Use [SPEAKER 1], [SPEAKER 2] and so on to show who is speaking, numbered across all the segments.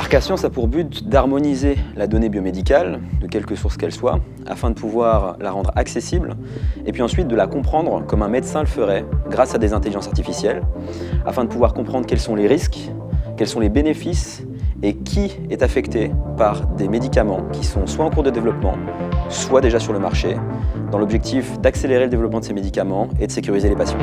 [SPEAKER 1] Arcascience a pour but d'harmoniser la donnée biomédicale, de quelque source qu'elle soit, afin de pouvoir la rendre accessible, et puis ensuite de la comprendre comme un médecin le ferait, grâce à des intelligences artificielles, afin de pouvoir comprendre quels sont les risques, quels sont les bénéfices, et qui est affecté par des médicaments qui sont soit en cours de développement, soit déjà sur le marché, dans l'objectif d'accélérer le développement de ces médicaments et de sécuriser les patients.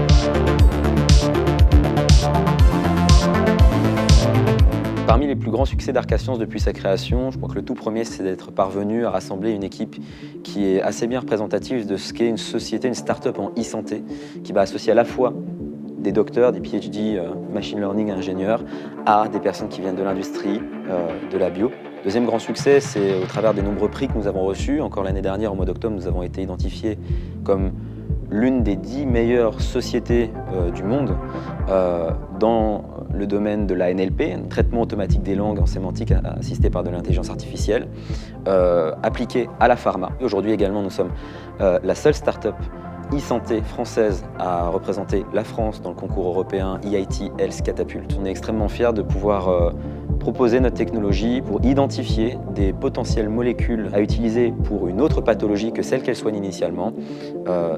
[SPEAKER 1] Parmi les plus grands succès d'Arcascience depuis sa création, je crois que le tout premier, c'est d'être parvenu à rassembler une équipe qui est assez bien représentative de ce qu'est une société, une start-up en e-santé, qui va associer à la fois des docteurs, des PhD, machine learning ingénieurs, à des personnes qui viennent de l'industrie, de la bio. Deuxième grand succès, c'est au travers des nombreux prix que nous avons reçus. Encore l'année dernière, au mois d'octobre, nous avons été identifiés comme l'une des 10 meilleures sociétés du monde dans le domaine de la NLP, un traitement automatique des langues en sémantique assisté par de l'intelligence artificielle, appliqué à la pharma. Aujourd'hui également, nous sommes la seule start-up e-santé française à représenter la France dans le concours européen EIT Health Catapult. On est extrêmement fiers de pouvoir proposer notre technologie pour identifier des potentielles molécules à utiliser pour une autre pathologie que celle qu'elle soigne initialement.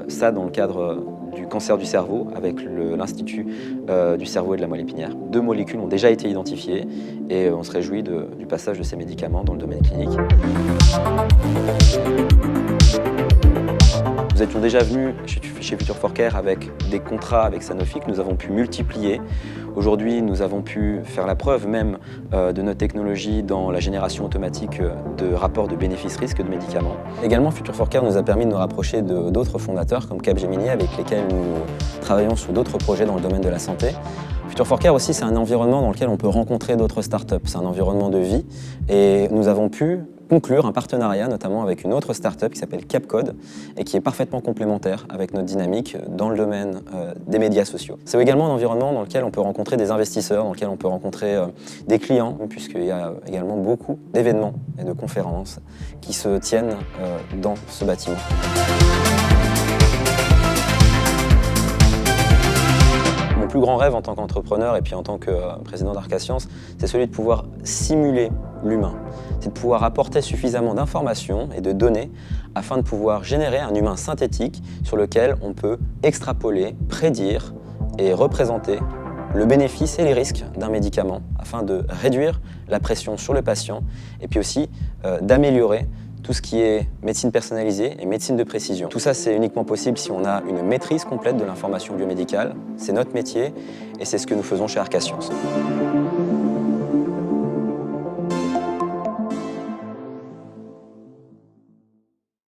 [SPEAKER 1] Ça dans le cadre du cancer du cerveau avec l'Institut du cerveau et de la moelle épinière. 2 molécules ont déjà été identifiées et on se réjouit du passage de ces médicaments dans le domaine clinique. Nous étions déjà venus chez Future4Care avec des contrats avec Sanofi que nous avons pu multiplier. Aujourd'hui, nous avons pu faire la preuve même de notre technologie dans la génération automatique de rapports de bénéfices-risques de médicaments. Également, Future4Care nous a permis de nous rapprocher d'autres fondateurs comme Capgemini avec lesquels nous travaillons sur d'autres projets dans le domaine de la santé. Future4Care aussi, c'est un environnement dans lequel on peut rencontrer d'autres startups. C'est un environnement de vie et nous avons pu conclure un partenariat notamment avec une autre start-up qui s'appelle Capcode et qui est parfaitement complémentaire avec notre dynamique dans le domaine des médias sociaux. C'est également un environnement dans lequel on peut rencontrer des investisseurs, dans lequel on peut rencontrer des clients, puisqu'il y a également beaucoup d'événements et de conférences qui se tiennent dans ce bâtiment. Mon plus grand rêve en tant qu'entrepreneur et puis en tant que président d'Arcascience, c'est celui de pouvoir simuler l'humain. C'est de pouvoir apporter suffisamment d'informations et de données afin de pouvoir générer un humain synthétique sur lequel on peut extrapoler, prédire et représenter le bénéfice et les risques d'un médicament afin de réduire la pression sur le patient et puis aussi d'améliorer tout ce qui est médecine personnalisée et médecine de précision. Tout ça, c'est uniquement possible si on a une maîtrise complète de l'information biomédicale. C'est notre métier et c'est ce que nous faisons chez Arcascience.